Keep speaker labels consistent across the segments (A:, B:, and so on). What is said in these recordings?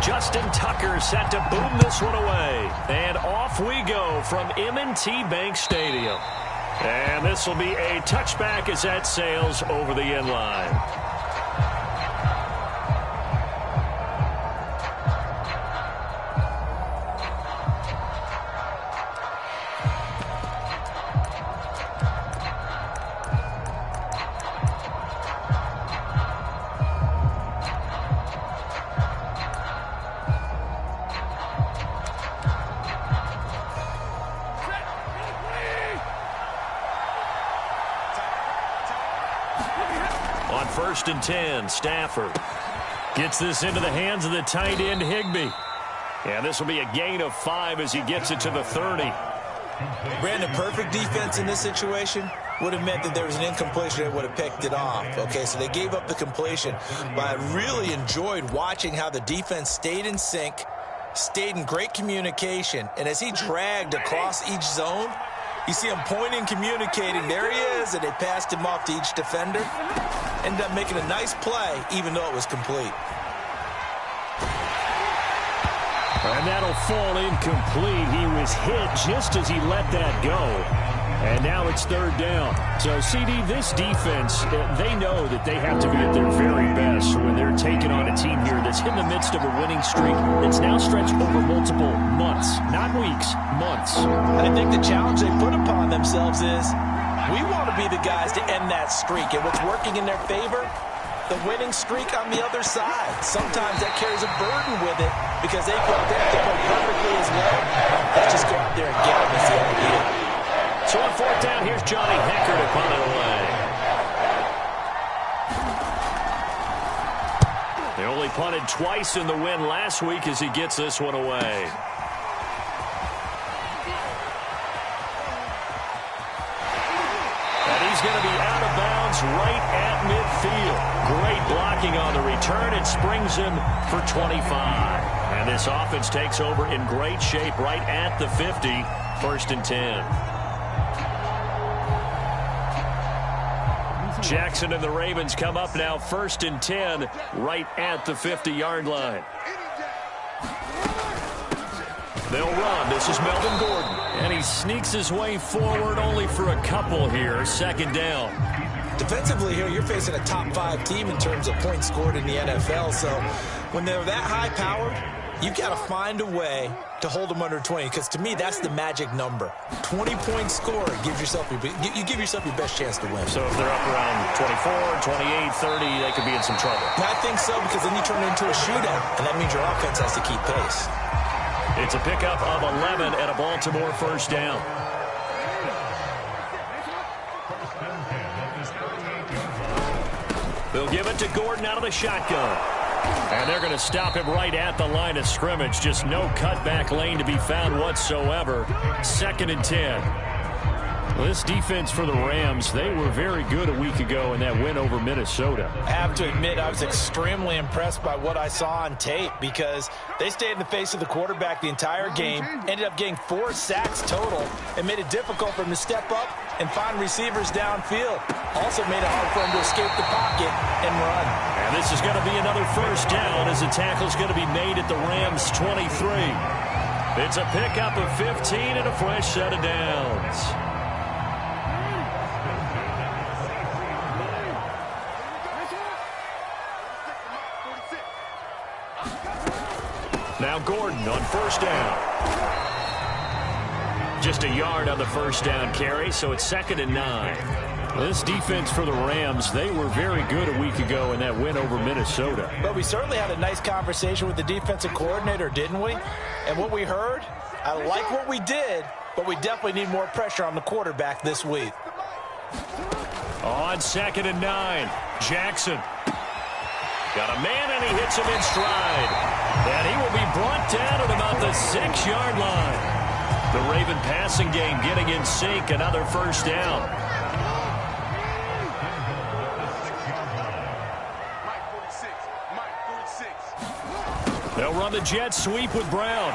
A: Justin Tucker set to boom this one away. And off we go from M&T Bank Stadium. And this will be a touchback as that sails over the end line. On 1st and 10, Stafford gets this into the hands of the tight end, Higbee. And this will be a gain of 5 as he gets it to the 30.
B: Brandon, perfect defense in this situation would have meant that there was an incompletion that would have picked it off. Okay, so they gave up the completion, but I really enjoyed watching how the defense stayed in sync, stayed in great communication, and as he dragged across each zone, you see him pointing, communicating. There he is, and they passed him off to each defender. Ended up making a nice play, even though it was complete.
A: And that'll fall incomplete. He was hit just as he let that go. And now it's 3rd down. So, CD, this defense, they know that they have to be at their very best when they're taking on a team here that's in the midst of a winning streak that's now stretched over multiple months, not weeks, months.
B: I think the challenge they put upon themselves is we want to be the guys to end that streak. And what's working in their favor? The winning streak on the other side. Sometimes that carries a burden with it because they feel they have to play perfectly as well. Let's just go out there and get them as the idea.
A: So on 4th down, here's Johnny Hecker to punt it away. They only punted twice in the win last week as he gets this one away. And he's going to be out of bounds right at midfield. Great blocking on the return. It springs him for 25. And this offense takes over in great shape right at the 50. 1st and 10. Jackson and the Ravens come up now 1st and 10 right at the 50-yard line. They'll run. This is Melvin Gordon. And he sneaks his way forward only for a couple here. 2nd down.
B: Defensively here, you're facing a top 5 team in terms of points scored in the NFL. So when they're that high-powered, you've got to find a way to hold them under 20, because to me, that's the magic number. 20 points scored gives yourself you give yourself your best chance to win.
A: So if they're up around 24, 28, 30, they could be in some trouble.
B: I think so, because then you turn it into a shootout, and that means your offense has to keep pace.
A: It's a pickup of 11 at a Baltimore 1st down. They'll give it to Gordon out of the shotgun. And they're going to stop him right at the line of scrimmage. Just no cutback lane to be found whatsoever. 2nd and 10. Well, this defense for the Rams, they were very good a week ago in that win over Minnesota.
B: I have to admit, I was extremely impressed by what I saw on tape, because they stayed in the face of the quarterback the entire game, ended up getting 4 sacks total, and made it difficult for him to step up and find receivers downfield. Also made it hard for him to escape the pocket and run.
A: And this is going to be another 1st down as the tackle's going to be made at the Rams' 23. It's a pickup of 15 and a fresh set of downs. Now Gordon on 1st down. Just a yard on the 1st down carry, so it's 2nd and 9. This defense for the Rams, they were very good a week ago in that win over Minnesota.
B: But we certainly had a nice conversation with the defensive coordinator, didn't we? And what we heard, I like what we did, but we definitely need more pressure on the quarterback this week.
A: On 2nd and 9, Jackson. Got a man, and he hits him in stride. And he will be brought down at about the 6-yard line. The Raven passing game getting in sync. Another 1st down. They'll run the jet sweep with Brown.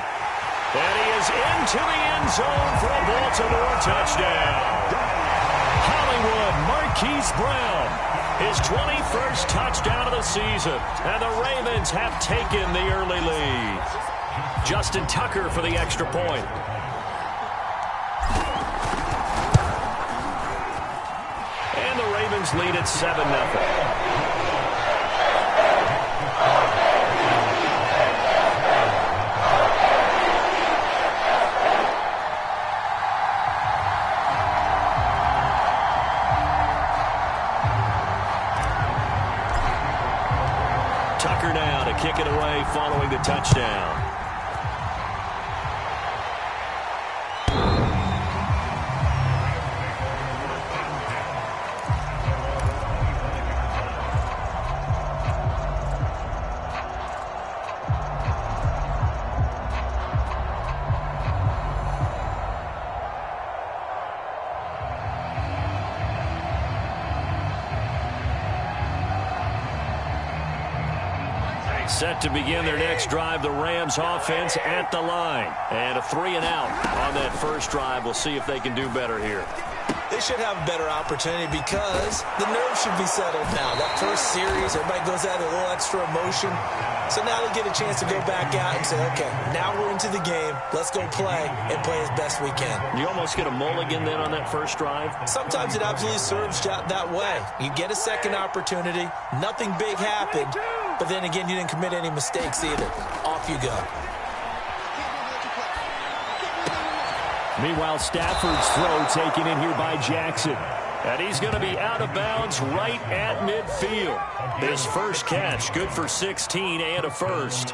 A: And he is into the end zone for a Baltimore touchdown. Hollywood Marquise Brown His 21st touchdown of the season. And the Ravens have taken the early lead. Justin Tucker for the extra point. And the Ravens lead at 7-0. Tucker now to kick it away following the touchdown. Set to begin their next drive, the Rams offense at the line. And a 3-and-out on that first drive. We'll see if they can do better here.
B: They should have a better opportunity because the nerves should be settled now. That first series, everybody goes out with a little extra emotion. So now they get a chance to go back out and say, okay, now we're into the game. Let's go play and play as best we can.
A: You almost get a mulligan then on that first drive?
B: Sometimes it absolutely serves that way. You get a second opportunity. Nothing big happened. But then again, you didn't commit any mistakes either. Off you go.
A: Meanwhile, Stafford's throw taken in here by Jackson. And he's going to be out of bounds right at midfield. His first catch, good for 16 and a first.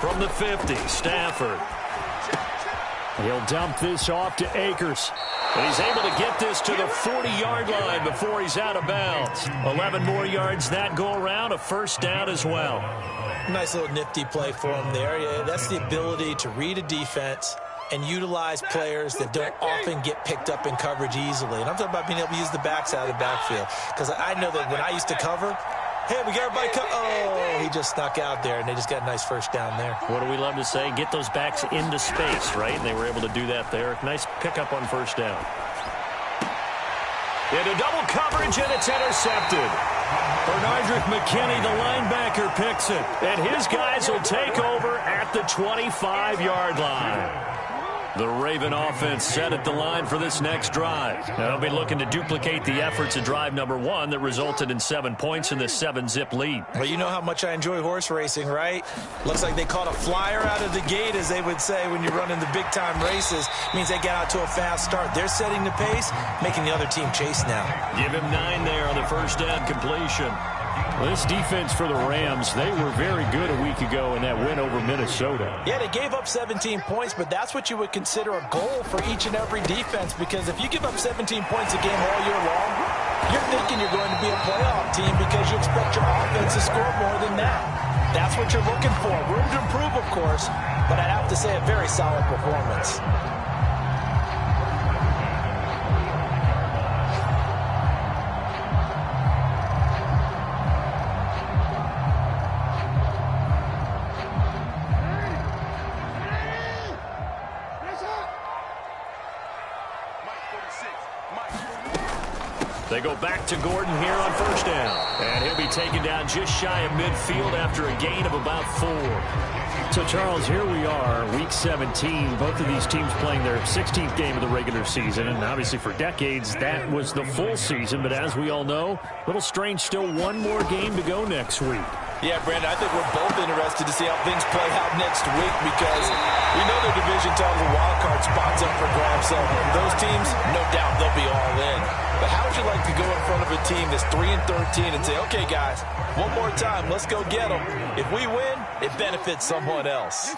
A: From the 50, Stafford. He'll dump this off to Akers. And he's able to get this to the 40-yard line before he's out of bounds. 11 more yards that go around, a first down as well.
B: Nice little nifty play for him there. Yeah, that's the ability to read a defense and utilize players that don't often get picked up in coverage easily. And I'm talking about being able to use the backs out of the backfield. Because I know that when I used to cover, hey, we got everybody oh, he just snuck out there, and they just got a nice first down there.
A: What do we love to say? Get those backs into space, right? And they were able to do that there. Nice pickup on first down. Into double coverage, and it's intercepted. Bernardrick McKinney, the linebacker, picks it. And his guys will take over at the 25-yard line. The Raven offense set at the line for this next drive. Now they'll be looking to duplicate the efforts of drive number 1 that resulted in 7 points in this 7-zip lead.
B: Well, you know how much I enjoy horse racing, right? Looks like they caught a flyer out of the gate, as they would say when you're running the big-time races. Means they got out to a fast start. They're setting the pace, making the other team chase now.
A: Give him 9 there on the first down completion. Well, this defense for the Rams, they were very good a week ago in that win over Minnesota.
B: Yeah, they gave up 17 points, but that's what you would consider a goal for each and every defense, because if you give up 17 points a game all year long, you're thinking you're going to be a playoff team because you expect your offense to score more than that. That's what you're looking for. Room to improve, of course, but I'd have to say a very solid performance.
A: They go back to Gordon here on first down. And he'll be taken down just shy of midfield after a gain of about 4. So, Charles, here we are, week 17. Both of these teams playing their 16th game of the regular season. And obviously for decades, that was the full season. But as we all know, a little strange, still one more game to go next week.
C: Yeah, Brandon, I think we're both interested to see how things play out next week because we know the division title wild card spots up for grabs. So those teams, no doubt, they'll be all in. But how would you like to go in front of a team that's 3-13 and say, okay, guys, one more time, let's go get them. If we win, it benefits someone else.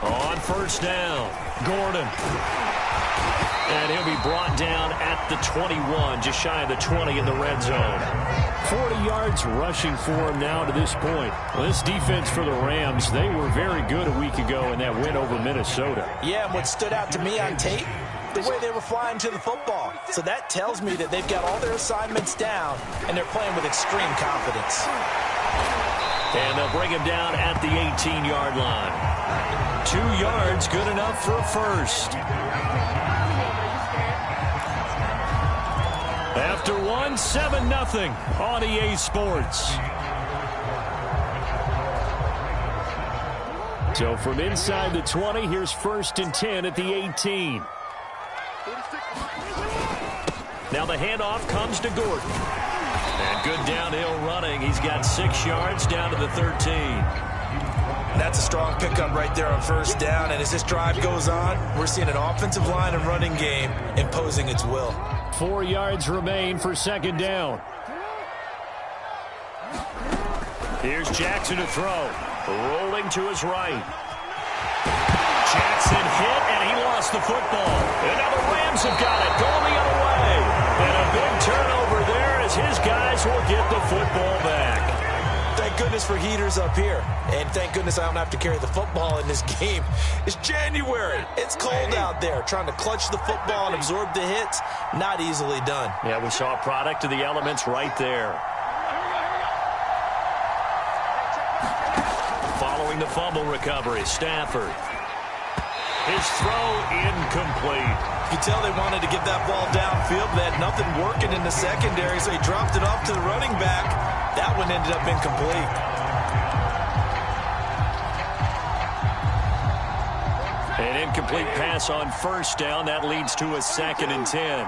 A: On first down, Gordon. And he'll be brought down at the 21, just shy of the 20 in the red zone. 40 yards rushing for him now to this point. Well, this defense for the Rams, they were very good a week ago in that win over Minnesota.
B: Yeah, and what stood out to me on tape, the way they were flying to the football. So that tells me that they've got all their assignments down, and they're playing with extreme confidence.
A: And they'll bring him down at the 18-yard line. 2 yards, good enough for a first. After one, 7-0 on EA Sports. So from inside the 20, here's 1st and 10 at the 18. Now the handoff comes to Gordon. And good downhill running. He's got 6 yards down to the 13.
B: That's a strong pickup right there on 1st down. And as this drive goes on, we're seeing an offensive line and running game imposing its will.
A: 4 yards remain for 2nd down. Here's Jackson to throw. Rolling to his right. Jackson hit, and he lost the football. And now the Rams have got it, going the other way. And a big turnover there as his guys will get the football back.
B: Thank goodness for heaters up here. And thank goodness I don't have to carry the football in this game. It's January. It's cold out there. Trying to clutch the football and absorb the hits, not easily done.
A: Yeah, we saw a product of the elements right there. Following the fumble recovery, Stafford. His throw incomplete.
B: You can tell they wanted to get that ball downfield, but they had nothing working in the secondary, so he dropped it off to the running back. That one ended up incomplete.
A: An incomplete pass on 1st down. That leads to a 2nd and 10.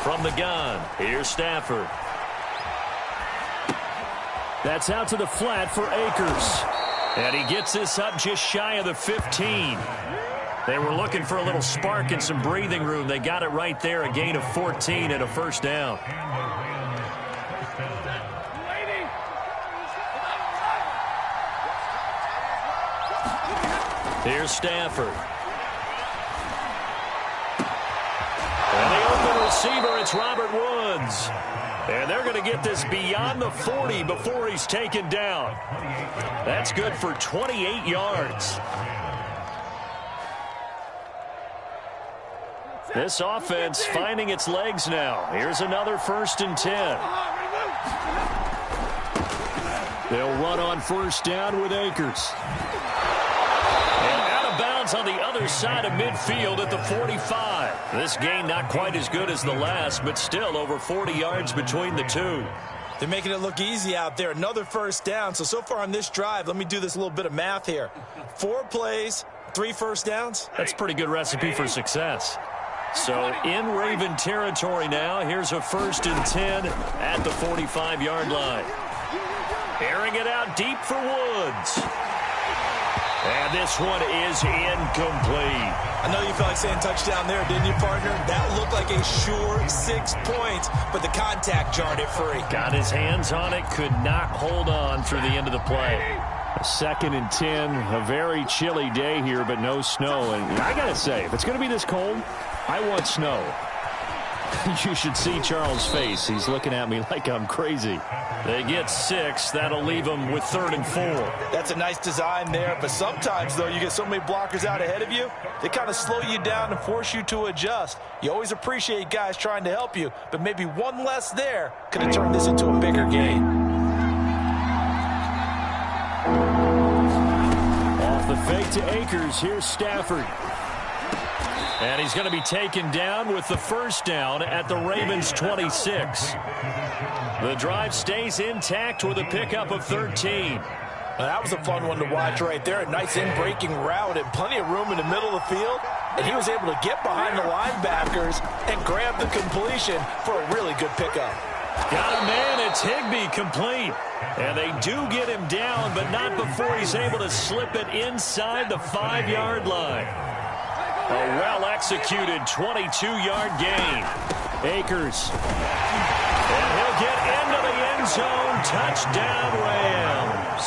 A: From the gun, here's Stafford. That's out to the flat for Akers. And he gets this up just shy of the 15. They were looking for a little spark and some breathing room. They got it right there, a gain of 14 and a 1st down. Here's Stafford. And the open receiver, it's Robert Woods. And they're going to get this beyond the 40 before he's taken down. That's good for 28 yards. This offense finding its legs now. Here's another 1st and 10. They'll run on 1st down with Akers. And out of bounds on the other side of midfield at the 45. This game not quite as good as the last, but still over 40 yards between the two.
B: They're making it look easy out there. Another 1st down. So far on this drive, let me do this little bit of math here. 4 plays, 3 1st downs.
A: That's a pretty good recipe for success. So in Raven territory now. Here's a 1st and 10 at the 45-yard line. Airing it out deep for Woods. And this one is incomplete.
B: I know you felt like saying touchdown there, didn't you, partner? That looked like a sure 6 points, but the contact jarred it free.
A: Got his hands on it, could not hold on through the end of the play. A 2nd and 10, a very chilly day here, but no snow. And I got to say, if it's going to be this cold, I want snow. You should see Charles' face. He's looking at me like I'm crazy. They get 6. That'll leave them with 3rd and 4.
B: That's a nice design there, but sometimes, though, you get so many blockers out ahead of you, they kind of slow you down and force you to adjust. You always appreciate guys trying to help you, but maybe one less there could have turned this into a bigger game.
A: Off the fake to Akers. Here's Stafford. And he's going to be taken down with the 1st down at the Ravens' 26. The drive stays intact with a pickup of 13.
B: That was a fun one to watch right there. A nice in-breaking route and plenty of room in the middle of the field. And he was able to get behind the linebackers and grab the completion for a really good pickup.
A: Got a man, it's Higbee, complete. And they do get him down, but not before he's able to slip it inside the 5-yard line. A well-executed 22-yard gain. Akers. And he'll get into the end zone. Touchdown, Rams.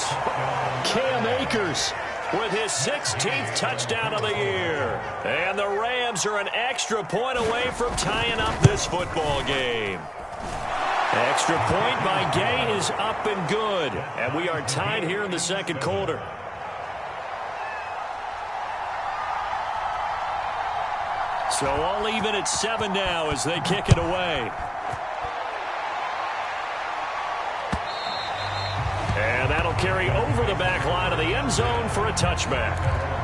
A: Cam Akers with his 16th touchdown of the year. And the Rams are an extra point away from tying up this football game. Extra point by Gay is up and good. And we are tied here in the 2nd quarter. So all even at 7 now as they kick it away. And that'll carry over the back line of the end zone for a touchback.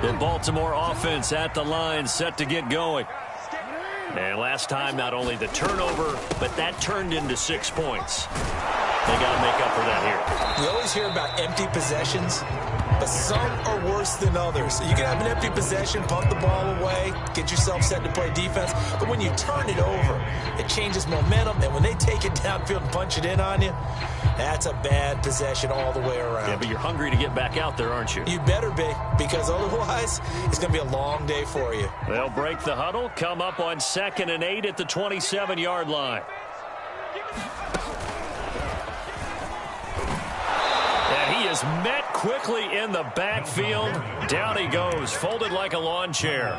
A: The Baltimore offense at the line, set to get going. And last time, not only the turnover, but that turned into 6 points. They got to make up for that here.
B: We always hear about empty possessions, but some are worse than others. You can have an empty possession, punt the ball away, get yourself set to play defense, but when you turn it over, it changes momentum, and when they take it downfield and punch it in on you, that's a bad possession all the way around.
A: Yeah, but you're hungry to get back out there, aren't you?
B: You better be, because otherwise, it's going to be a long day for you.
A: They'll break the huddle, come up on 2nd and 8 at the 27-yard line. And he is met quickly in the backfield. Down he goes, folded like a lawn chair.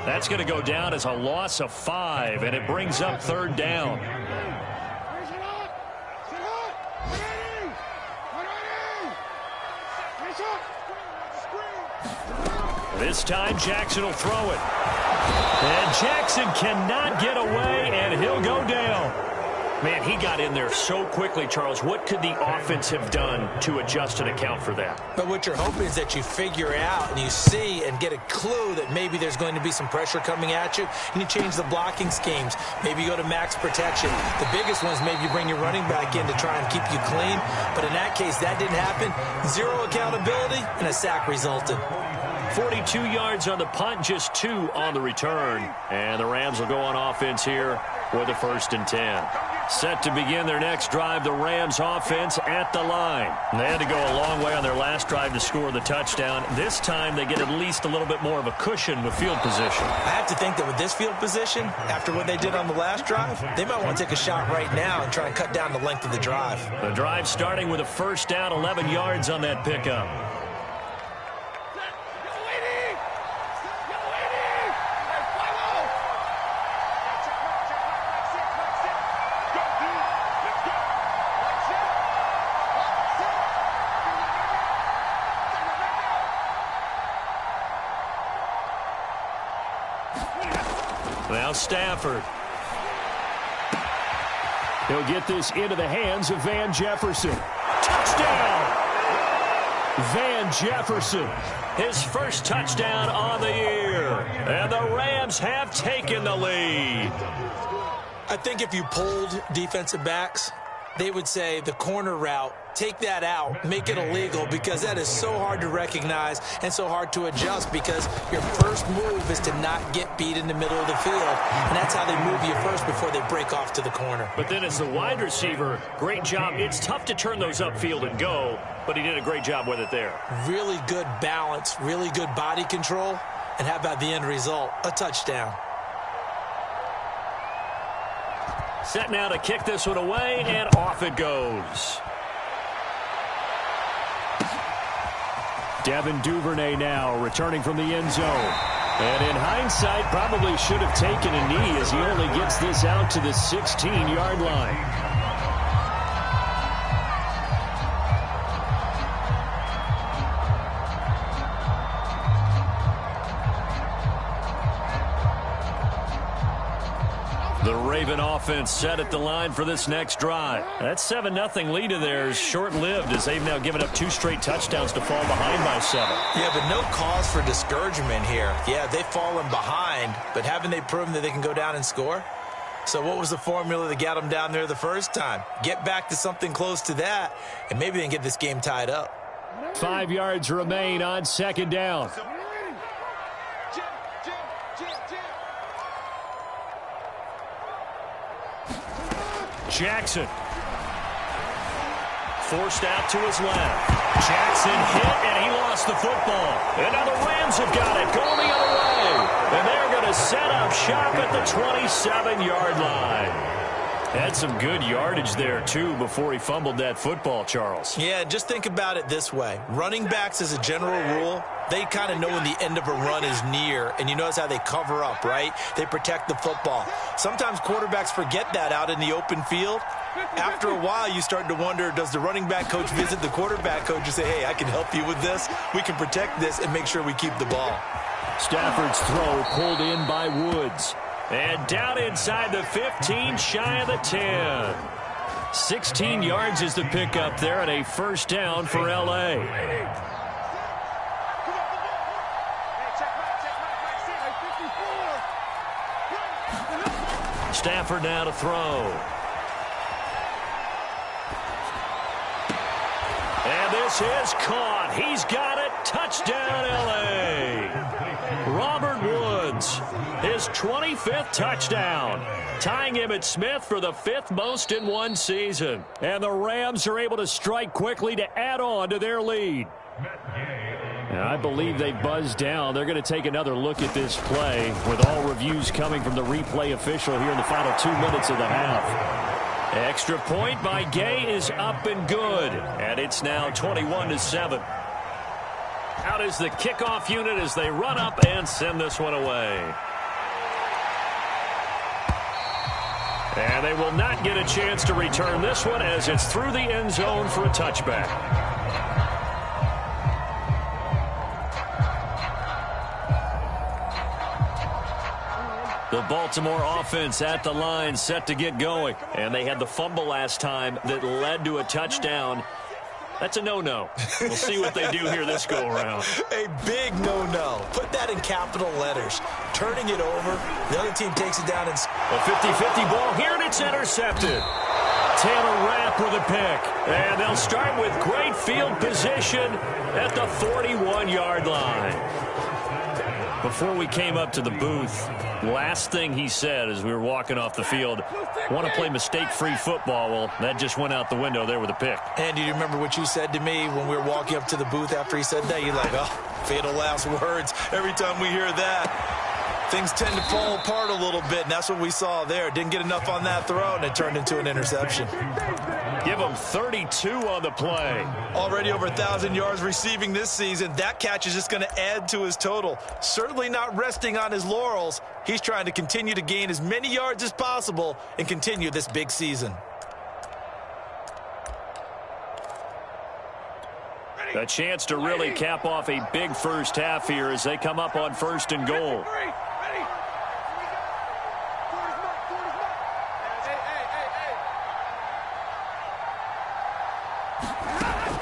A: That's going to go down as a loss of 5, and it brings up 3rd down. This time, Jackson will throw it. And Jackson cannot get away, and he'll go down. Man, he got in there so quickly, Charles. What could the offense have done to adjust and account for that?
B: But what you're hoping is that you figure out and you see and get a clue that maybe there's going to be some pressure coming at you, and you change the blocking schemes. Maybe you go to max protection. The biggest one is maybe you bring your running back in to try and keep you clean. But in that case, that didn't happen. 0 accountability, and a sack resulted.
A: 42 yards on the punt, just 2 on the return. And the Rams will go on offense here with a 1st and 10. Set to begin their next drive, the Rams offense at the line. They had to go a long way on their last drive to score the touchdown. This time they get at least a little bit more of a cushion with field position.
B: I have to think that with this field position, after what they did on the last drive, they might want to take a shot right now and try and cut down the length of the drive.
A: The drive starting with a 1st down, 11 yards on that pickup. Now Stafford. He'll get this into the hands of Van Jefferson. Touchdown! Van Jefferson, his first touchdown on the year. And the Rams have taken the lead.
B: I think if you pulled defensive backs, they would say the corner route, take that out, make it illegal, because that is so hard to recognize and so hard to adjust, because your first move is to not get beat in the middle of the field, and that's how they move you first before they break off to the corner.
A: But then as the wide receiver, great job. It's tough to turn those upfield and go, but he did a great job with it there.
B: Really good balance, really good body control, and how about the end result? A touchdown.
A: Set now to kick this one away, and off it goes. Devin Duvernay now returning from the end zone. And in hindsight, probably should have taken a knee as he only gets this out to the 16-yard line. The Raven offense set at the line for this next drive. That 7-0 lead of theirs short-lived as they've now given up 2 straight touchdowns to fall behind by 7.
B: Yeah, but no cause for discouragement here. Yeah, they've fallen behind, but haven't they proven that they can go down and score? So what was the formula that got them down there the first time? Get back to something close to that, and maybe they can get this game tied up.
A: 5 yards remain on 2nd down. Jackson. Forced out to his left. Jackson hit, and he lost the football. And now the Rams have got it, going the other way. And they're going to set up shop at the 27-yard line. Had some good yardage there, too, before he fumbled that football, Charles.
B: Yeah, just think about it this way. Running backs, as a general rule, they kind of know when the end of a run is near, and you notice how they cover up, right? They protect the football. Sometimes quarterbacks forget that out in the open field. After a while, you start to wonder, does the running back coach visit the quarterback coach and say, hey, I can help you with this. We can protect this and make sure we keep the ball.
A: Stafford's throw pulled in by Woods. And down inside the 15, shy of the 10. 16 yards is the pickup there, and a first down for L.A. Stafford now to throw. And this is caught. He's got it. Touchdown, L.A. Robert Woods, his 25th touchdown, tying him at Smith for the 5th most in one season. And the Rams are able to strike quickly to add on to their lead. And I believe they buzzed down. They're going to take another look at this play with all reviews coming from the replay official here in the final 2 minutes of the half. Extra point by Gay is up and good. And it's now 21-7. Out is the kickoff unit as they run up and send this one away. And they will not get a chance to return this one as it's through the end zone for a touchback. The Baltimore offense at the line, set to get going. And they had the fumble last time that led to a touchdown. That's a no-no. We'll see what they do here this go-around.
B: A big no-no. Put that in capital letters. Turning it over, the other team takes it down. And
A: a 50-50 ball here, and it's intercepted. Taylor Rapp with a pick. And they'll start with great field position at the 41-yard line. Before we came up to the booth, last thing he said as we were walking off the field, want to play mistake-free football. Well, that just went out the window there with a pick.
B: And do you remember what you said to me when we were walking up to the booth after he said that? You're like, oh, fatal last words. Every time we hear that, things tend to fall apart a little bit, and that's what we saw there. Didn't get enough on that throw, and it turned into an interception.
A: Give him 32 on the play.
B: Already over 1,000 yards receiving this season. That catch is just going to add to his total. Certainly not resting on his laurels. He's trying to continue to gain as many yards as possible and continue this big season.
A: A chance to really cap off a big first half here as they come up on 1st and goal.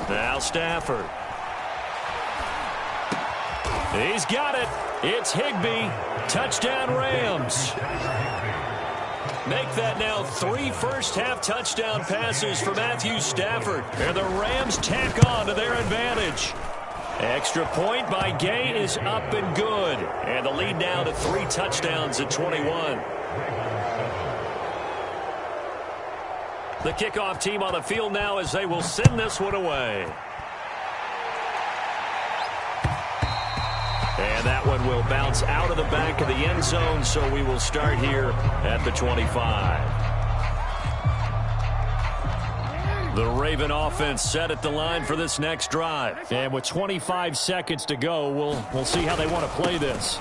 A: Now Stafford. He's got it. It's Higbee. Touchdown Rams. Make that now 3 first-half touchdown passes for Matthew Stafford. And the Rams tack on to their advantage. Extra point by Gay is up and good. And the lead now to 3 touchdowns at 21. The kickoff team on the field now as they will send this one away. And that one will bounce out of the back of the end zone, so we will start here at the 25. The Raven offense set at the line for this next drive. And with 25 seconds to go, we'll see how they want to play this.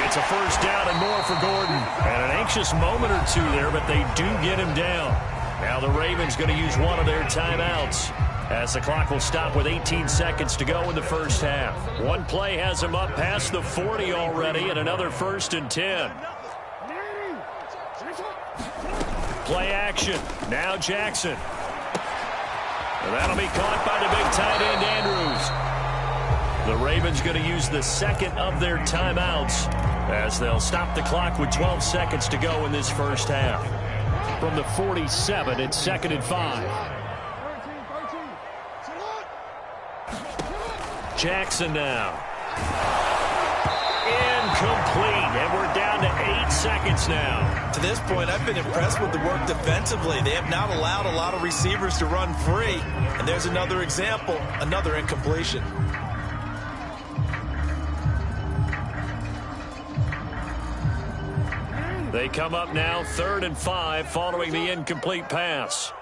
A: It's a first down and more for Gordon. And an anxious moment or two there, but they do get him down. Now the Ravens going to use one of their timeouts as the clock will stop with 18 seconds to go in the first half. One play has him up past the 40 already, and another 1st and 10. Play action. Now Jackson. And that'll be caught by the big tight end Andrews. The Ravens going to use the second of their timeouts as they'll stop the clock with 12 seconds to go in this first half. From the 47, it's 2nd and 5. Jackson now. Incomplete, and we're down to 8 seconds now.
B: To this point, I've been impressed with the work defensively. They have not allowed a lot of receivers to run free. And there's another example, another incompletion.
A: They come up now 3rd and 5 following the incomplete pass.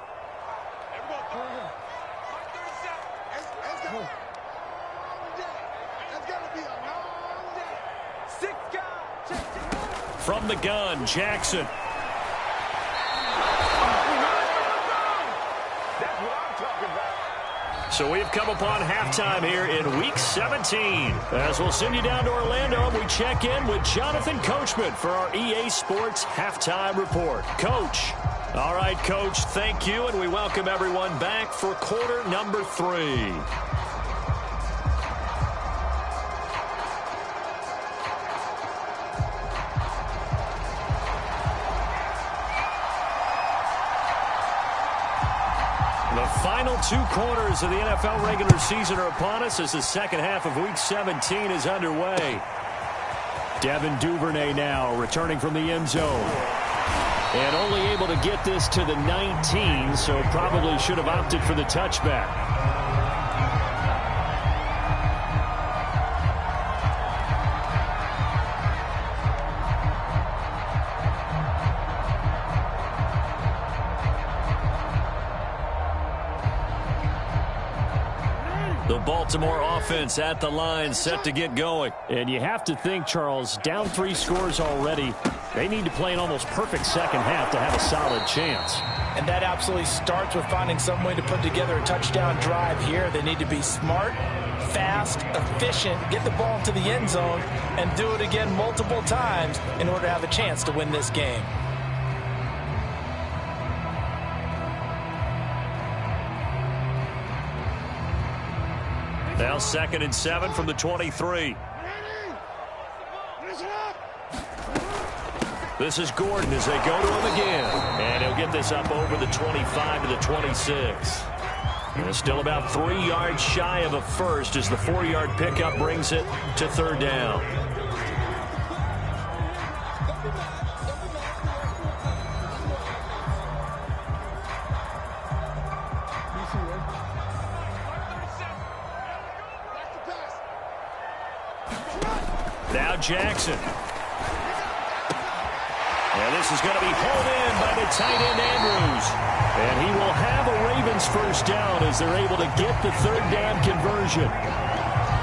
A: from the gun, Jackson. So we've come upon halftime here in Week 17. As we'll send you down to Orlando, we check in with Jonathan Coachman for our EA Sports Halftime Report. Coach. All right, Coach, thank you, and we welcome everyone back for quarter number 3. The final 2 quarters of the NFL regular season are upon us as the second half of Week 17 is underway. Devin Duvernay now returning from the end zone. And only able to get this to the 19, so probably should have opted for the touchback. The Baltimore offense at the line, set to get going. And you have to think, Charles, down 3 scores already. They need to play an almost perfect second half to have a solid chance.
B: And that absolutely starts with finding some way to put together a touchdown drive here. They need to be smart, fast, efficient, get the ball into the end zone, and do it again multiple times in order to have a chance to win this game.
A: Now 2nd and 7 from the 23. This is Gordon as they go to him again. And he'll get this up over the 25 to the 26. And it's still about 3 yards shy of a first as the 4-yard pickup brings it to 3rd down. Now Jackson. And this is going to be hauled in by the tight end Andrews. And he will have a Ravens first down as they're able to get the 3rd down conversion.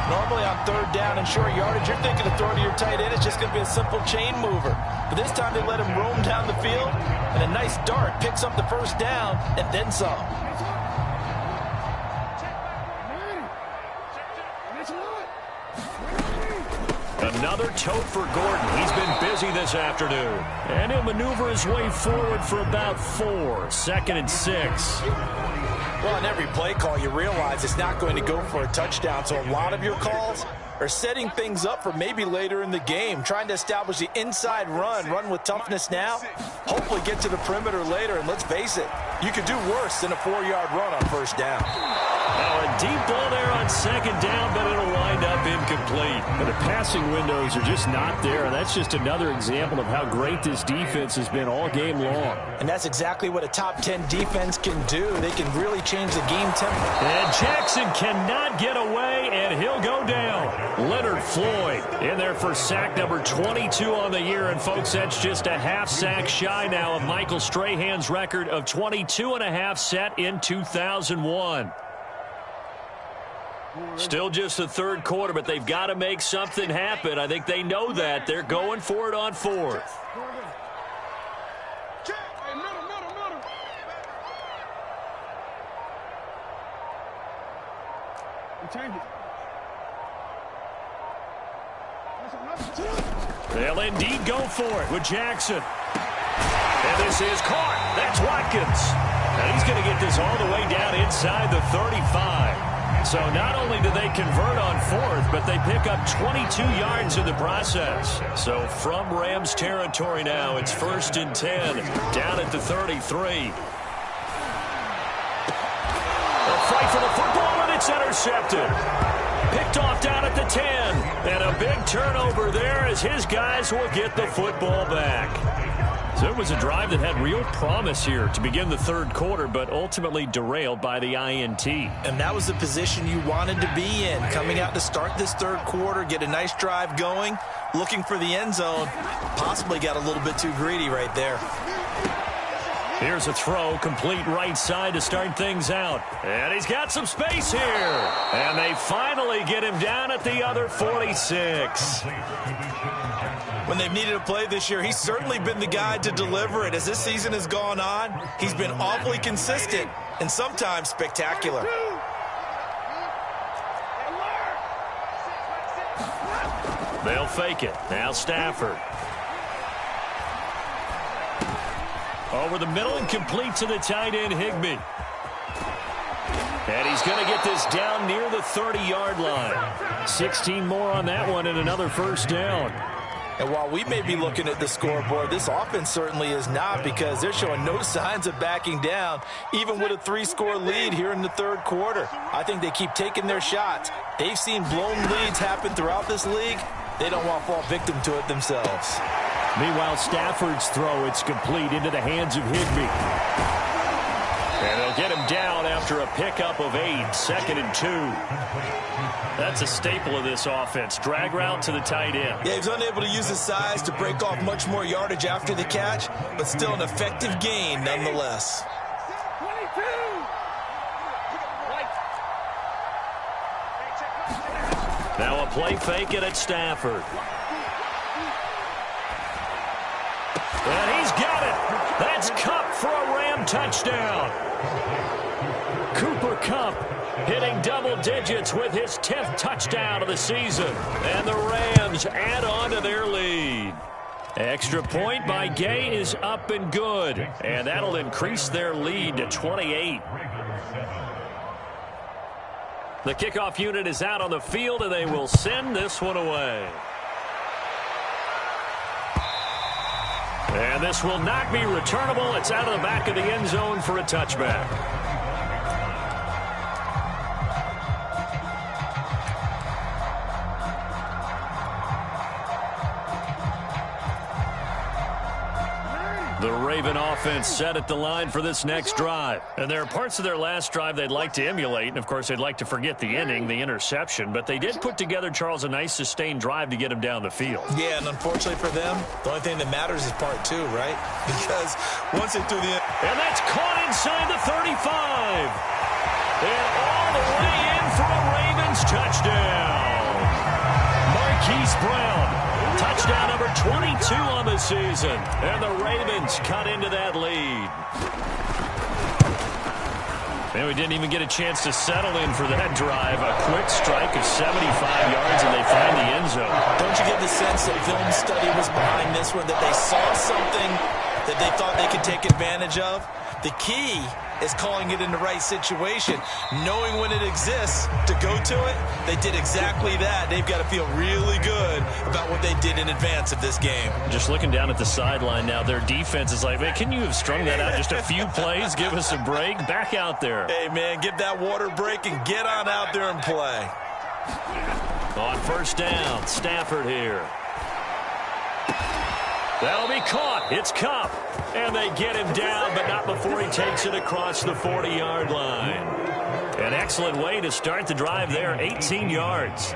B: Normally on 3rd down and short yardage, you're thinking of throwing to your tight end. It's just going to be a simple chain mover. But this time they let him roam down the field. And a nice dart picks up the first down and then some.
A: Another tote for Gordon. He's been busy this afternoon. And he'll maneuver his way forward for about 4. 2nd and 6.
B: Well, on every play call, you realize it's not going to go for a touchdown. So a lot of your calls are setting things up for maybe later in the game, trying to establish the inside run with toughness now, hopefully get to the perimeter later. And let's face it, you could do worse than a 4-yard run on 1st down.
A: Now a deep ball there on 2nd down, but it'll wind up incomplete. And the passing windows are just not there. And that's just another example of how great this defense has been all game long.
B: And that's exactly what a top 10 defense can do. They can really change the game tempo.
A: And Jackson cannot get away, and he'll go down. Leonard Floyd in there for sack number 22 on the year. And, folks, that's just a half sack shy now of Michael Strahan's record of 22.5 set in 2001. Still just the 3rd quarter, but they've got to make something happen. I think they know that. They're going for it on 4th. They'll indeed go for it with Jackson. And this is caught. That's Watkins. And he's going to get this all the way down inside the 35. So not only do they convert on 4th, but they pick up 22 yards in the process. So from Rams territory now, it's 1st and 10, down at the 33. A fight for the football, and it's intercepted. Picked off down at the 10. And a big turnover there as his guys will get the football back. So it was a drive that had real promise here to begin the 3rd quarter, but ultimately derailed by the INT.
B: And that was the position you wanted to be in, coming out to start this 3rd quarter, get a nice drive going, looking for the end zone. Possibly got a little bit too greedy right there.
A: Here's a throw, complete right side to start things out. And he's got some space here. And they finally get him down at the other 46.
B: When they've needed a play this year, he's certainly been the guy to deliver it. As this season has gone on, he's been awfully consistent and sometimes spectacular.
A: They'll fake it. Now Stafford. Over the middle and complete to the tight end, Higbee. And he's going to get this down near the 30-yard line. 16 more on that one and another first down.
B: And while we may be looking at the scoreboard, this offense certainly is not, because they're showing no signs of backing down, even with a 3-score lead here in the third quarter. I think they keep taking their shots. They've seen blown leads happen throughout this league. They don't want to fall victim to it themselves.
A: Meanwhile, Stafford's throw, it's complete into the hands of Higbee. And they'll get him down after a pickup of 8, 2nd and 2. That's a staple of this offense. Drag route to the tight end.
B: Yeah, he's unable to use his size to break off much more yardage after the catch, but still an effective gain nonetheless.
A: Now a play fake it at Stafford. And he's got it. That's Kupp for a Ram touchdown. Cooper Kupp hitting double digits with his 10th touchdown of the season. And the Rams add on to their lead. Extra point by Gay is up and good. And that'll increase their lead to 28. The kickoff unit is out on the field, and they will send this one away. And this will not be returnable. It's out of the back of the end zone for a touchback. The Raven offense set at the line for this next drive. And there are parts of their last drive they'd like to emulate. And, of course, they'd like to forget the inning, the interception. But they did put together, Charles, a nice sustained drive to get him down the field.
B: Yeah, and unfortunately for them, the only thing that matters is part 2, right? Because once they do the...
A: And that's caught inside the 35. And all the way in for a Ravens touchdown. Marquise Brown. Touchdown number 22 on the season. And the Ravens cut into that lead. And we didn't even get a chance to settle in for that drive. A quick strike of 75 yards, and they find the end zone.
B: Don't you get the sense that film study was behind this one, that they saw something that they thought they could take advantage of? The key is calling it in the right situation, knowing when it exists to go to it. They did exactly that. They've got to feel really good about what they did in advance of this game.
A: Just looking down at the sideline now, their defense is like, man, can you have strung that out just a few plays? Give us a break. Back out there.
B: Hey, man, get that water break and get on out there and play.
A: On first down, Stafford here. That'll be caught. It's Kupp. And they get him down, but not before he takes it across the 40-yard line. An excellent way to start the drive there, 18 yards.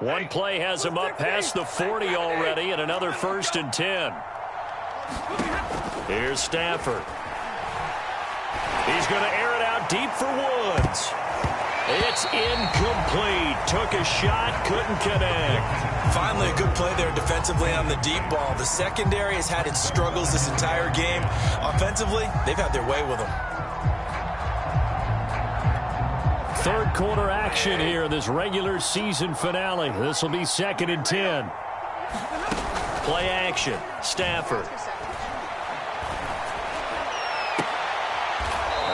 A: One play has him up past the 40 already, and another 1st and 10. Here's Stafford. He's going to air it out deep for Woods. It's incomplete. Took a shot, couldn't connect.
B: Finally, a good play there defensively on the deep ball. The secondary has had its struggles this entire game. Offensively, they've had their way with them.
A: Third quarter action here in this regular season finale. This will be 2nd and 10. Play action. Stafford.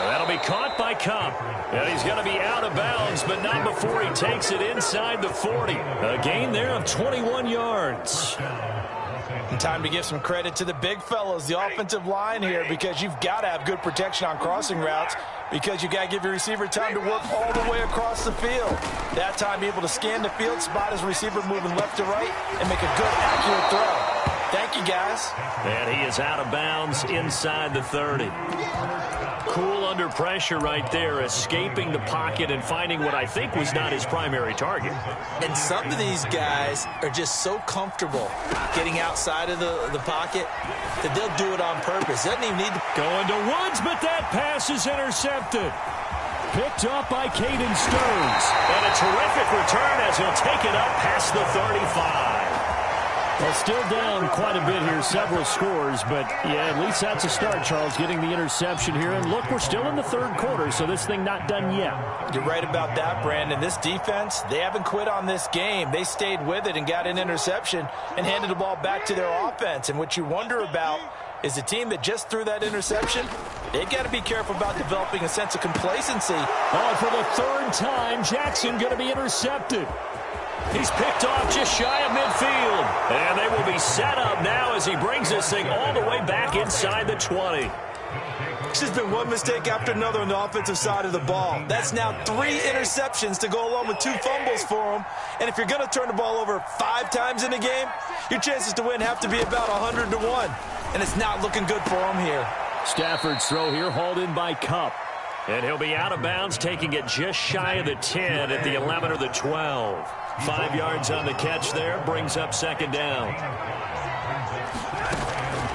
A: That'll be caught by Kupp. And he's going to be out of bounds, but not before he takes it inside the 40. A gain there of 21 yards.
B: And time to give some credit to the big fellas, the offensive line here, because you've got to have good protection on crossing routes, because you got to give your receiver time to work all the way across the field. That time, be able to scan the field, spot his receiver moving left to right, and make a good, accurate throw.
C: Thank you, guys.
A: And he is out of bounds inside the 30. Cool under pressure right there, escaping the pocket and finding what I think was not his primary target.
B: And some of these guys are just so comfortable getting outside of the pocket that they'll do it on purpose. Doesn't even need to.
A: Going to Woods, but that pass is intercepted. Picked up by Caden Stearns. And a terrific return as he'll take it up past the 35. Well, still down quite a bit here, several scores, but yeah, at least that's a start, Charles, getting the interception here. And look, we're still in the third quarter, so this thing not done yet.
C: You're right about that, Brandon. This defense, they haven't quit on this game. They stayed with it and got an interception and handed the ball back to their offense. And what you wonder about is the team that just threw that interception, they've got to be careful about developing a sense of complacency.
A: Oh, for the third time, Jackson going to be intercepted. He's picked off just shy of midfield. And they will be set up now as he brings this thing all the way back inside the 20.
B: It's just been one mistake after another on the offensive side of the ball. That's now 3 interceptions to go along with 2 fumbles for him. And if you're going to turn the ball over 5 times in a game, your chances to win have to be about 100 to 1. And it's not looking good for him here.
A: Stafford's throw here hauled in by Cup. And he'll be out of bounds, taking it just shy of the 10 at the 11 or the 12. 5 yards on the catch there, brings up second down.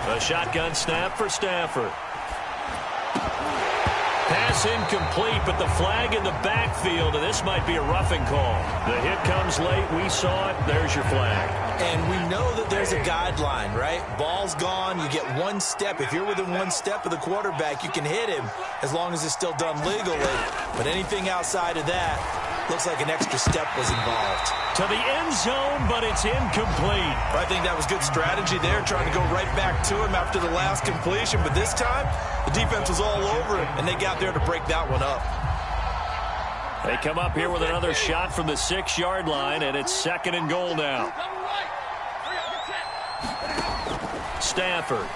A: A shotgun snap for Stafford. Pass incomplete, but the flag in the backfield, and this might be a roughing call. The hit comes late. We saw it. There's your flag.
B: And we know that there's a guideline, right? Ball's gone. You get 1 step. If you're within 1 step of the quarterback, you can hit him as long as it's still done legally. But anything outside of that, looks like an extra step was involved.
A: To the end zone, but it's incomplete.
B: I think that was good strategy there, trying to go right back to him after the last completion. But this time, the defense was all over him, and they got there to break that one up.
A: They come up here with another shot from the 6-yard line, and it's 2nd and goal now. Stafford.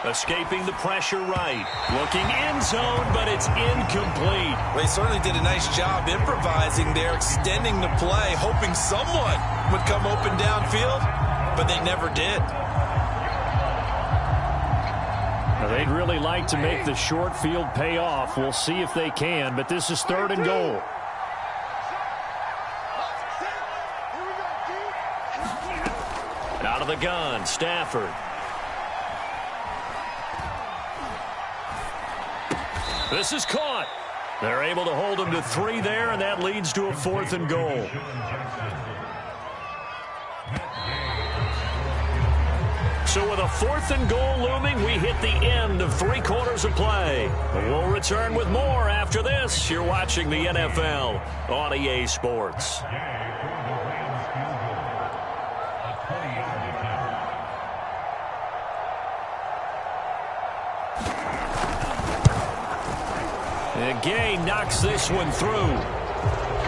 A: Escaping the pressure right. Looking end zone, but it's incomplete.
B: They certainly did a nice job improvising there, extending the play, hoping someone would come open downfield, but they never did.
A: They'd really like to make the short field pay off. We'll see if they can, but this is 3rd and goal. Out of the gun, Stafford. This is caught. They're able to hold him to 3 there, and that leads to a 4th and goal. So with a 4th and goal looming, we hit the end of 3 quarters of play. We'll return with more after this. You're watching the NFL on EA Sports. And Gay knocks this one through.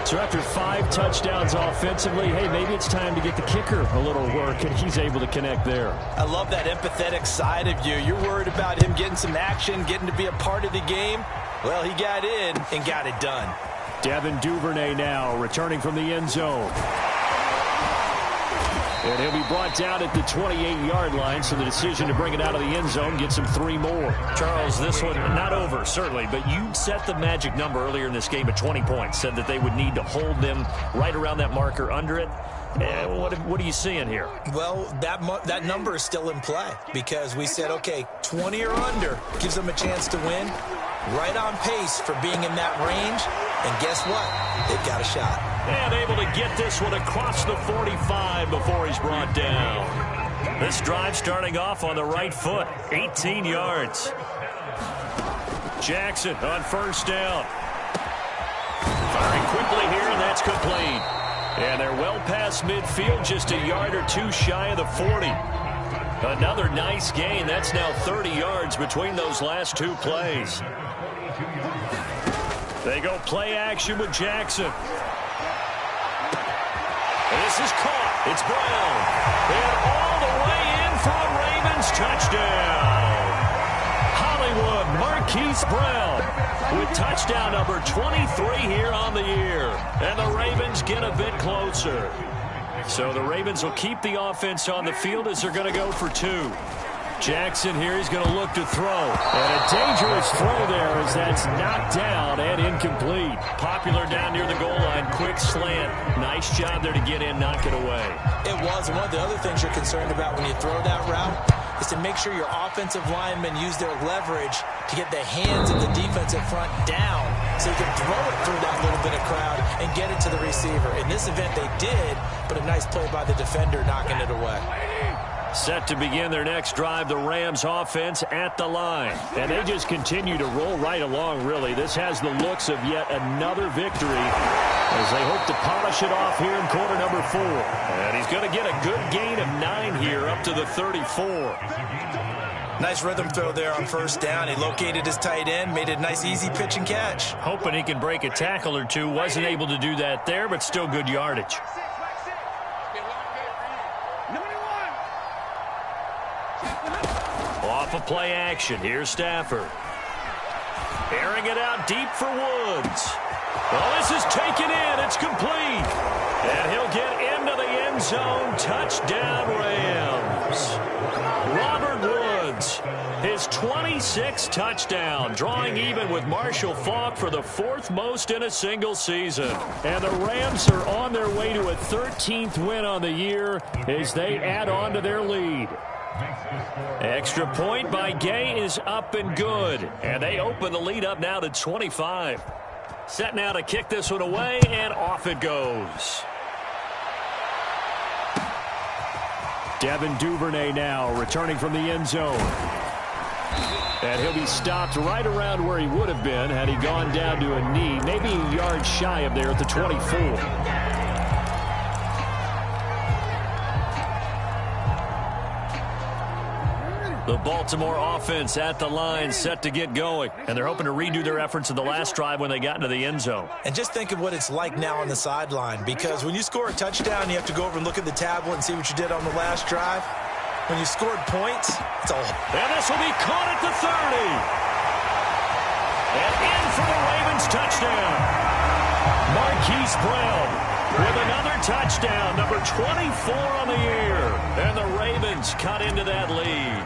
A: So after 5 touchdowns offensively, hey, maybe it's time to get the kicker a little work, and he's able to connect there.
B: I love that empathetic side of you. You're worried about him getting some action, getting to be a part of the game. Well, he got in and got it done.
A: Devin Duvernay now returning from the end zone. And he'll be brought down at the 28-yard line, so the decision to bring it out of the end zone gets him 3 more. Charles, this one not over, certainly, but you set the magic number earlier in this game at 20 points, said that they would need to hold them right around that marker under it. What are you seeing here?
B: Well, that number is still in play because we said, okay, 20 or under gives them a chance to win. Right on pace for being in that range. And guess what? They've got a shot.
A: And able to get this one across the 45 before he's brought down. This drive starting off on the right foot, 18 yards. Jackson on 1st down. Firing quickly here, and that's complete. And they're well past midfield, just a yard or 2 shy of the 40. Another nice gain. That's now 30 yards between those last 2 plays. They go play action with Jackson. This is caught. It's Brown. And all the way in for a Ravens touchdown. Hollywood Marquise Brown with touchdown number 23 here on the year. And the Ravens get a bit closer. So the Ravens will keep the offense on the field as they're going to go for 2. Jackson here, he's going to look to throw. And a dangerous throw there as that's knocked down and incomplete. Popular down near the goal line, quick slant. Nice job there to get in, knock it away.
B: It was, and one of the other things you're concerned about when you throw that route is to make sure your offensive linemen use their leverage to get the hands of the defensive front down so you can throw it through that little bit of crowd and get it to the receiver. In this event, they did, but a nice play by the defender knocking it away.
A: Set to begin their next drive, the Rams offense at the line. And they just continue to roll right along, really. This has the looks of yet another victory as they hope to polish it off here in quarter number 4. And he's going to get a good gain of 9 here up to the 34.
B: Nice rhythm throw there on first down. He located his tight end, made a nice easy pitch and catch.
A: Hoping he can break a tackle or two. Wasn't able to do that there, but still good yardage. Off of play action. Here's Stafford. Airing it out deep for Woods. Well, this is taken in. It's complete. And he'll get into the end zone. Touchdown, Rams. Robert Woods, his 26th touchdown, drawing even with Marshall Faulk for the 4th most in a single season. And the Rams are on their way to a 13th win on the year as they add on to their lead. Extra point by Gay is up and good. And they open the lead up now to 25. Set now to kick this one away, and off it goes. Devin Duvernay now returning from the end zone. And he'll be stopped right around where he would have been had he gone down to a knee, maybe a yard shy of there at the 24. The Baltimore offense at the line, set to get going. And they're hoping to redo their efforts in the last drive when they got into the end zone.
B: And just think of what it's like now on the sideline, because when you score a touchdown, you have to go over and look at the tablet and see what you did on the last drive. When you scored points, it's all.
A: And this will be caught at the 30. And in for the Ravens touchdown. Marquise Brown with another touchdown, number 24 on the year. And the Ravens cut into that lead.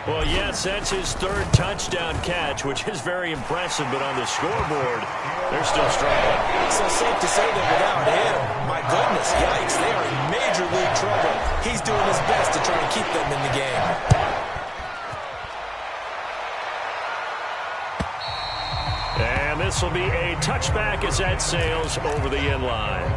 A: Well, yes, that's his 3rd touchdown catch, which is very impressive, but on the scoreboard, they're still struggling.
B: So safe to say that without him, my goodness, yikes, they are in major league trouble. He's doing his best to try to keep them in the game.
A: And this will be a touchback as that sails over the end line.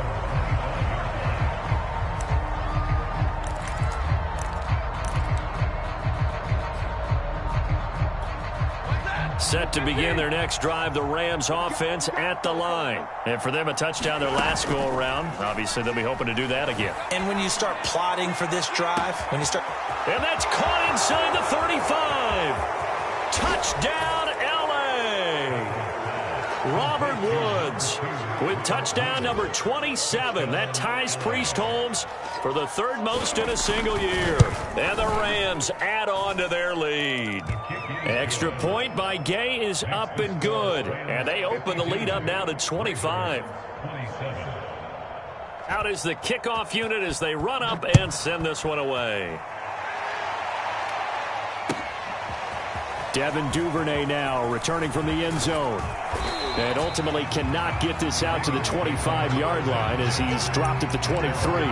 A: Set to begin their next drive, the Rams offense at the line. And for them, a touchdown their last go-around. Obviously, they'll be hoping to do that again.
B: And when you start plotting for this drive,
A: And that's caught inside the 35. Touchdown, L.A. Robert Woods with touchdown number 27. That ties Priest Holmes for the 3rd most in a single year. And the Rams add on to their lead. Extra point by Gay is up and good. And they open the lead up now to 25. Out is the kickoff unit as they run up and send this one away. Devin Duvernay now returning from the end zone. And ultimately cannot get this out to the 25-yard line as he's dropped at the 23.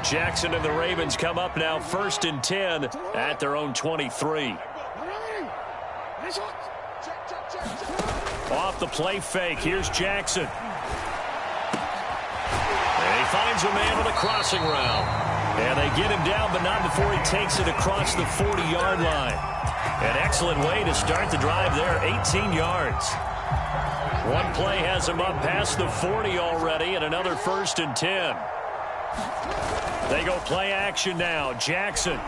A: Jackson and the Ravens come up now 1st and 10 at their own 23. Off the play fake. Here's Jackson. And he finds a man with a crossing route. And they get him down, but not before he takes it across the 40-yard line. An excellent way to start the drive there, 18 yards. One play has him up past the 40 already, and another 1st and 10. They go play action now. Jackson.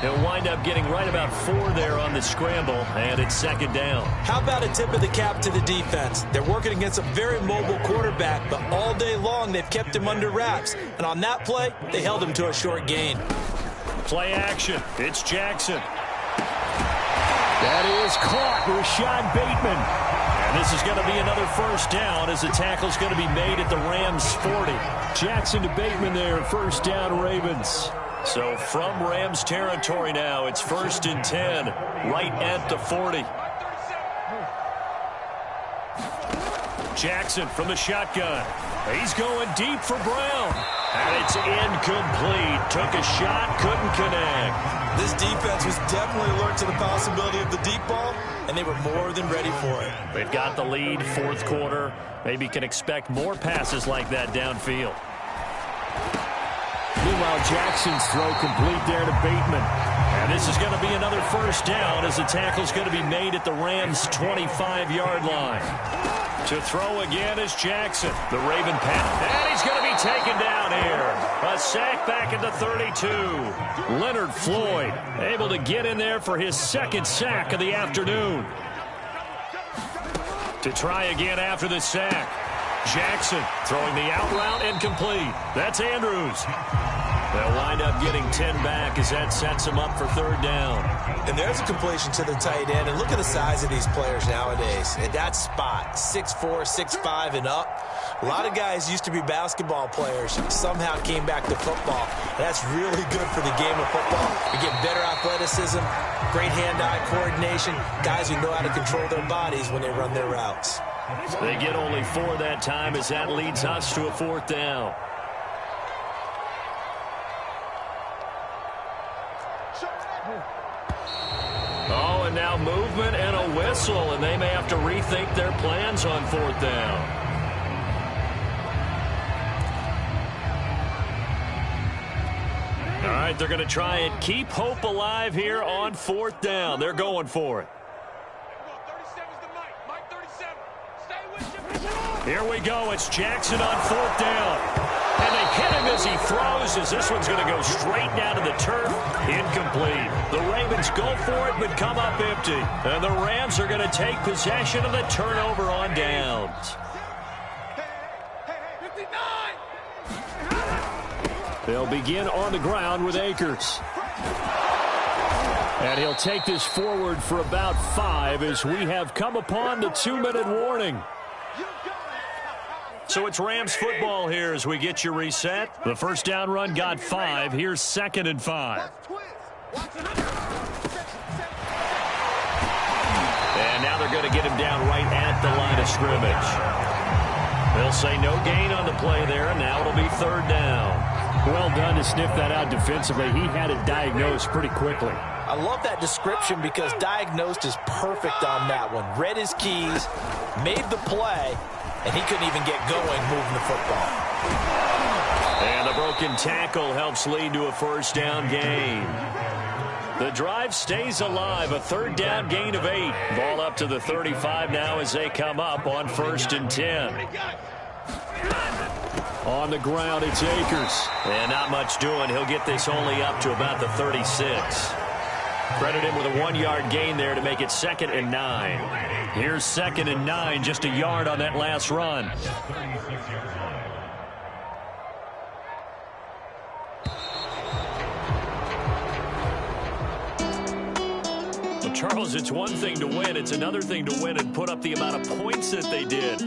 A: He'll wind up getting right about 4 there on the scramble, and it's 2nd down.
B: How about a tip of the cap to the defense? They're working against a very mobile quarterback, but all day long they've kept him under wraps. And on that play, they held him to a short gain.
A: Play action. It's Jackson. That is caught. Rashad Bateman. And this is going to be another first down as the tackle's going to be made at the Rams 40. Jackson to Bateman there. First down, Ravens. So from Rams territory now, it's 1st and 10, right at the 40. Jackson from the shotgun. He's going deep for Brown. And it's incomplete. Took a shot, couldn't connect.
B: This defense was definitely alert to the possibility of the deep ball, and they were more than ready for it.
A: They've got the lead, 4th quarter. Maybe can expect more passes like that downfield. Meanwhile, Jackson's throw complete there to Bateman. And this is going to be another first down as the tackle's going to be made at the Rams' 25-yard line. To throw again is Jackson. The Raven pass. And he's going to be taken down here. A sack back at the 32. Leonard Floyd able to get in there for his 2nd sack of the afternoon. To try again after the sack. Jackson throwing the out route incomplete. That's Andrews. They'll wind up getting 10 back as that sets him up for 3rd down.
B: And there's a completion to the tight end. And look at the size of these players nowadays. At that spot, 6'4", 6'5", and up. A lot of guys used to be basketball players, somehow came back to football. That's really good for the game of football. You get better athleticism, great hand-eye coordination, guys who know how to control their bodies when they run their routes.
A: They get only 4 that time as that leads us to a 4th down. Oh, and now movement and a whistle, and they may have to rethink their plans on 4th down. All right, they're going to try and keep hope alive here on 4th down. They're going for it. Here we go. It's Jackson on 4th down. And they hit him as he throws, as this one's going to go straight down to the turf. Incomplete. The Ravens go for it, but come up empty. And the Rams are going to take possession of the turnover on downs. They'll begin on the ground with Akers. And he'll take this forward for about 5 as we have come upon the 2-minute warning. So it's Rams football here as we get you reset. The first down run got 5. Here's 2nd and 5. And now they're going to get him down right at the line of scrimmage. They'll say no gain on the play there, and now it'll be 3rd down. Well done to sniff that out defensively. He had it diagnosed pretty quickly.
B: I love that description because diagnosed is perfect on that one. Read his keys, made the play, and he couldn't even get going moving the football.
A: And the broken tackle helps lead to a first down gain. The drive stays alive. A 3rd down gain of 8. Ball up to the 35 now as they come up on 1st and 10. On the ground, it's Akers. And not much doing. He'll get this only up to about the 36. Credit him with a 1-yard gain there to make it 2nd and 9. Here's 2nd and 9, just a yard on that last run. Well, Charles, it's one thing to win. It's another thing to win and put up the amount of points that they did.